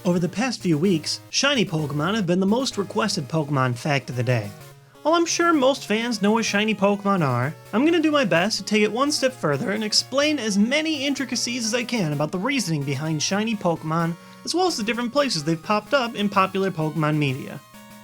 Over the past few weeks, shiny Pokémon have been the most requested Pokémon fact of the day. While I'm sure most fans know what shiny Pokémon are, I'm going to do my best to take it one step further and explain as many intricacies as I can about the reasoning behind shiny Pokémon, as well as the different places they've popped up in popular Pokémon media.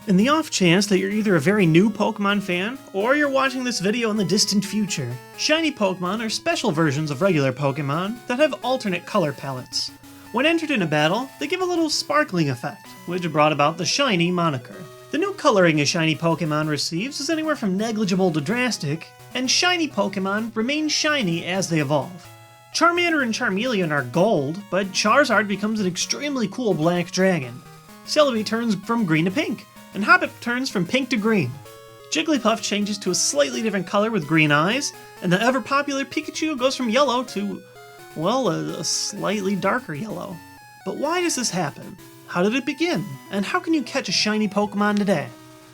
In the off chance that you're either a very new Pokémon fan, or you're watching this video in the distant future, shiny Pokémon are special versions of regular Pokémon that have alternate color palettes. When entered in a battle, they give a little sparkling effect, which brought about the shiny moniker. The new coloring a shiny Pokémon receives is anywhere from negligible to drastic, and shiny Pokémon remain shiny as they evolve. Charmander and Charmeleon are gold, but Charizard becomes an extremely cool black dragon. Celebi turns from green to pink, and Hoppip turns from pink to green. Jigglypuff changes to a slightly different color with green eyes, and the ever-popular Pikachu goes from yellow to, well, a slightly darker yellow. But why does this happen? How did it begin? And how can you catch a shiny Pokémon today?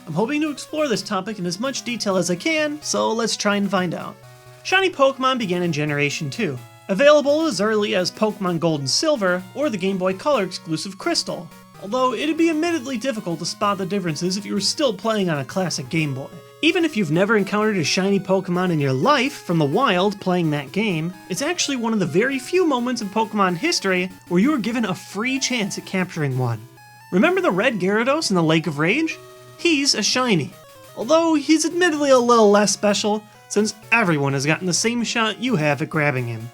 I'm hoping to explore this topic in as much detail as I can, so let's try and find out. Shiny Pokémon began in Generation 2, available as early as Pokémon Gold and Silver or the Game Boy Color exclusive Crystal, although it'd be admittedly difficult to spot the differences if you were still playing on a classic Game Boy. Even if you've never encountered a shiny Pokémon in your life from the wild playing that game, it's actually one of the very few moments in Pokémon history where you were given a free chance at capturing one. Remember the red Gyarados in the Lake of Rage? He's a shiny, although he's admittedly a little less special since everyone has gotten the same shot you have at grabbing him.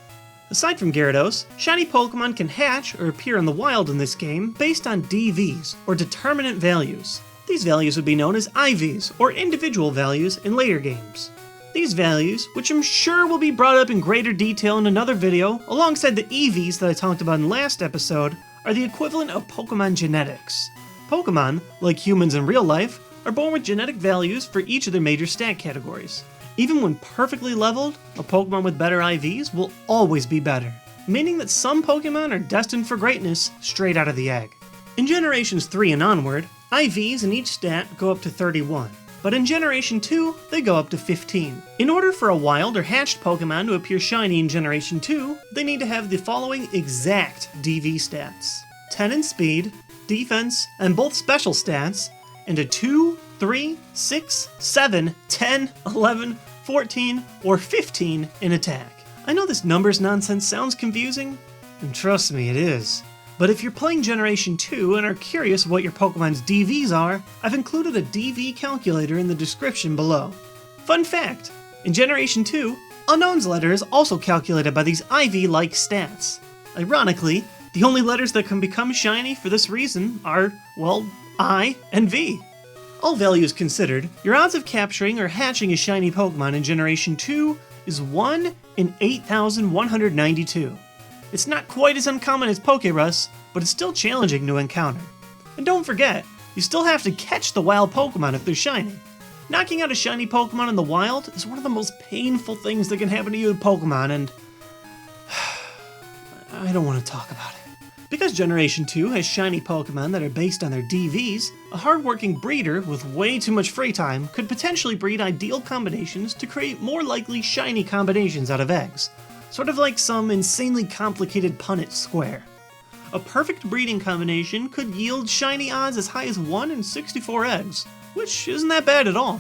Aside from Gyarados, shiny Pokémon can hatch or appear in the wild in this game based on DVs, or determinate values. These values would be known as IVs, or individual values, in later games. These values, which I'm sure will be brought up in greater detail in another video, alongside the EVs that I talked about in last episode, are the equivalent of Pokémon genetics. Pokémon, like humans in real life, are born with genetic values for each of their major stat categories. Even when perfectly leveled, a Pokémon with better IVs will always be better, meaning that some Pokémon are destined for greatness straight out of the egg. In Generations 3 and onward, IVs in each stat go up to 31, but in Generation 2, they go up to 15. In order for a wild or hatched Pokémon to appear shiny in Generation 2, they need to have the following exact DV stats: 10 in speed, defense, and both special stats, and a 2, 3, 6, 7, 10, 11, 14, or 15 in attack. I know this numbers nonsense sounds confusing, and trust me, it is. But if you're playing Generation 2 and are curious what your Pokemon's DVs are, I've included a DV calculator in the description below. Fun fact, in Generation 2, Unknown's letter is also calculated by these IV-like stats. Ironically, the only letters that can become shiny for this reason are, well, I and V. All values considered, your odds of capturing or hatching a shiny Pokemon in Generation 2 is 1 in 8,192. It's not quite as uncommon as Pokerus, but it's still challenging to encounter. And don't forget, you still have to catch the wild Pokemon if they're shiny. Knocking out a shiny Pokemon in the wild is one of the most painful things that can happen to you in Pokemon, and I don't want to talk about it. Because Generation 2 has shiny Pokemon that are based on their DVs, a hardworking breeder with way too much free time could potentially breed ideal combinations to create more likely shiny combinations out of eggs. Sort of like some insanely complicated Punnett square. A perfect breeding combination could yield shiny odds as high as 1 in 64 eggs, which isn't that bad at all.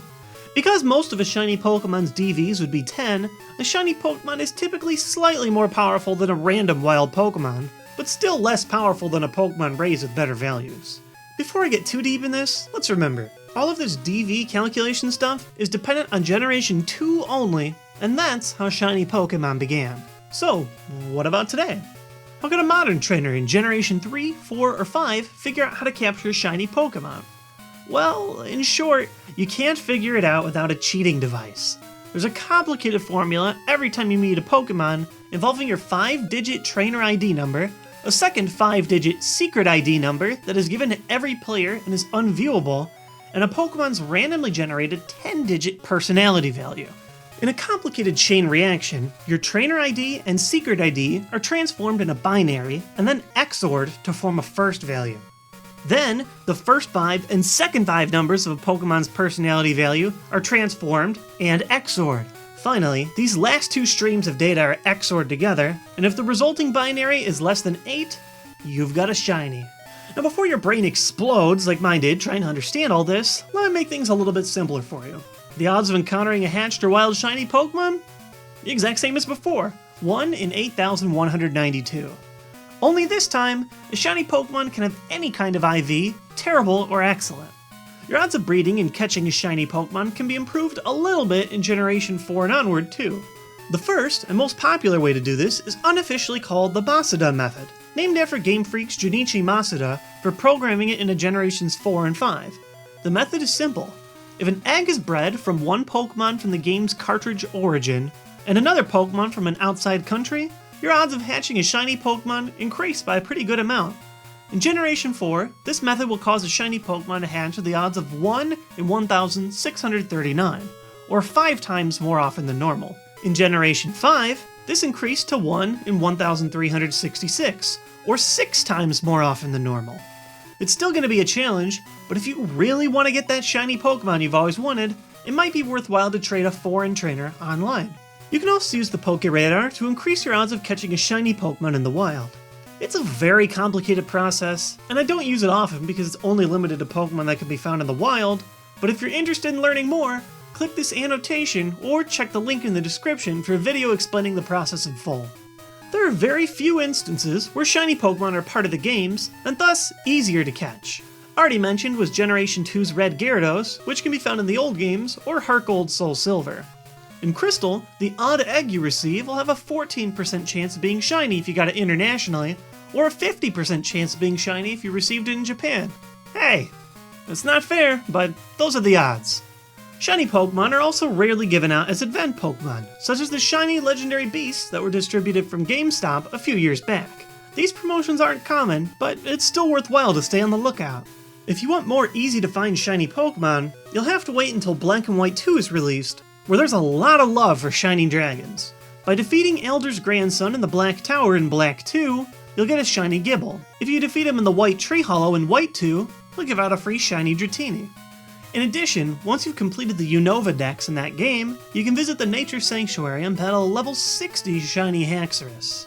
Because most of a shiny Pokemon's DVs would be 10, a shiny Pokemon is typically slightly more powerful than a random wild Pokemon, but still less powerful than a Pokemon raised with better values. Before I get too deep in this, let's remember, all of this DV calculation stuff is dependent on Generation 2 only, and that's how shiny Pokemon began. So, what about today? How could a modern trainer in Generation 3, 4, or 5 figure out how to capture shiny Pokemon? Well, in short, you can't figure it out without a cheating device. There's a complicated formula every time you meet a Pokemon involving your 5-digit trainer ID number, a second 5-digit secret ID number that is given to every player and is unviewable, and a Pokemon's randomly generated 10-digit personality value. In a complicated chain reaction, your trainer ID and secret ID are transformed in a binary and then XORed to form a first value. Then, the first 5 and second 5 numbers of a Pokemon's personality value are transformed and XORed. Finally, these last two streams of data are XORed together, and if the resulting binary is less than 8, you've got a shiny. Now before your brain explodes like mine did trying to understand all this, let me make things a little bit simpler for you. The odds of encountering a hatched or wild shiny Pokemon? The exact same as before, 1 in 8,192. Only this time, a shiny Pokemon can have any kind of IV, terrible or excellent. Your odds of breeding and catching a shiny Pokemon can be improved a little bit in Generation 4 and onward too. The first and most popular way to do this is unofficially called the Masuda method, named after Game Freak's Junichi Masuda for programming it into Generations 4 and 5. The method is simple. If an egg is bred from one Pokemon from the game's cartridge origin and another Pokemon from an outside country, your odds of hatching a shiny Pokemon increase by a pretty good amount. In Generation 4, this method will cause a shiny Pokemon to hatch with the odds of 1 in 1,639, or 5 times more often than normal. In Generation 5, this increased to 1 in 1,366, or 6 times more often than normal. It's still going to be a challenge, but if you really want to get that shiny Pokemon you've always wanted, it might be worthwhile to trade a foreign trainer online. You can also use the Pokéradar to increase your odds of catching a shiny Pokemon in the wild. It's a very complicated process, and I don't use it often because it's only limited to Pokemon that can be found in the wild, but if you're interested in learning more, click this annotation or check the link in the description for a video explaining the process in full. There are very few instances where shiny Pokemon are part of the games, and thus easier to catch. Already mentioned was Generation 2's Red Gyarados, which can be found in the old games, or Heart Gold Soul Silver. In Crystal, the odd egg you receive will have a 14% chance of being shiny if you got it internationally, or a 50% chance of being shiny if you received it in Japan. Hey, it's not fair, but those are the odds. Shiny Pokemon are also rarely given out as event Pokemon, such as the shiny legendary beasts that were distributed from GameStop a few years back. These promotions aren't common, but it's still worthwhile to stay on the lookout. If you want more easy to find shiny Pokemon, you'll have to wait until Black and White 2 is released, where there's a lot of love for shiny dragons. By defeating Elder's grandson in the Black Tower in Black 2, you'll get a shiny Gibble. If you defeat him in the White Tree Hollow in White 2, he'll give out a free shiny Dratini. In addition, once you've completed the Unova Dex in that game, you can visit the Nature Sanctuary and battle a level 60 shiny Haxorus.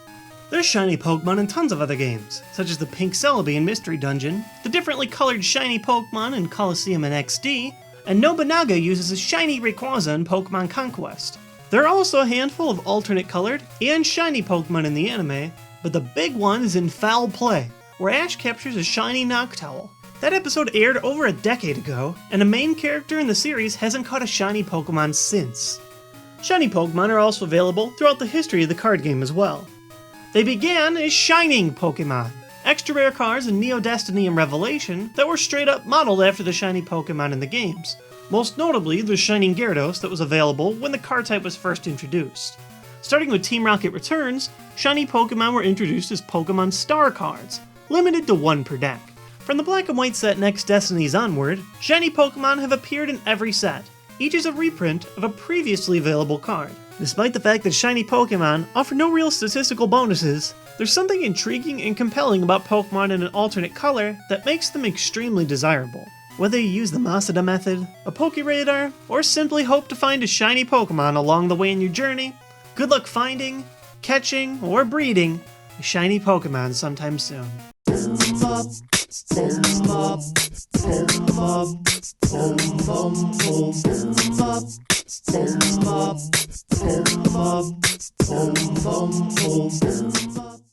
There's shiny Pokemon in tons of other games, such as the Pink Celebi in Mystery Dungeon, the differently colored shiny Pokemon in Colosseum and XD, and Nobunaga uses a shiny Rayquaza in Pokemon Conquest. There are also a handful of alternate colored and shiny Pokemon in the anime, but the big one is in Foul Play, where Ash captures a shiny Noctowl. That episode aired over a decade ago, and a main character in the series hasn't caught a shiny Pokemon since. Shiny Pokemon are also available throughout the history of the card game as well. They began as Shining Pokemon, extra rare cards in Neo Destiny and Revelation that were straight up modeled after the shiny Pokemon in the games, most notably the Shining Gyarados that was available when the card type was first introduced. Starting with Team Rocket Returns, shiny Pokemon were introduced as Pokemon Star cards, limited to 1 per deck. From the Black and White set Next Destinies onward, shiny Pokemon have appeared in every set. Each is a reprint of a previously available card. Despite the fact that shiny Pokemon offer no real statistical bonuses, there's something intriguing and compelling about Pokemon in an alternate color that makes them extremely desirable. Whether you use the Masuda method, a Pokéradar, or simply hope to find a shiny Pokemon along the way in your journey, good luck finding, catching, or breeding a shiny Pokemon sometime soon. Boom, boom, boom, boom, boom, boom, boom, boom.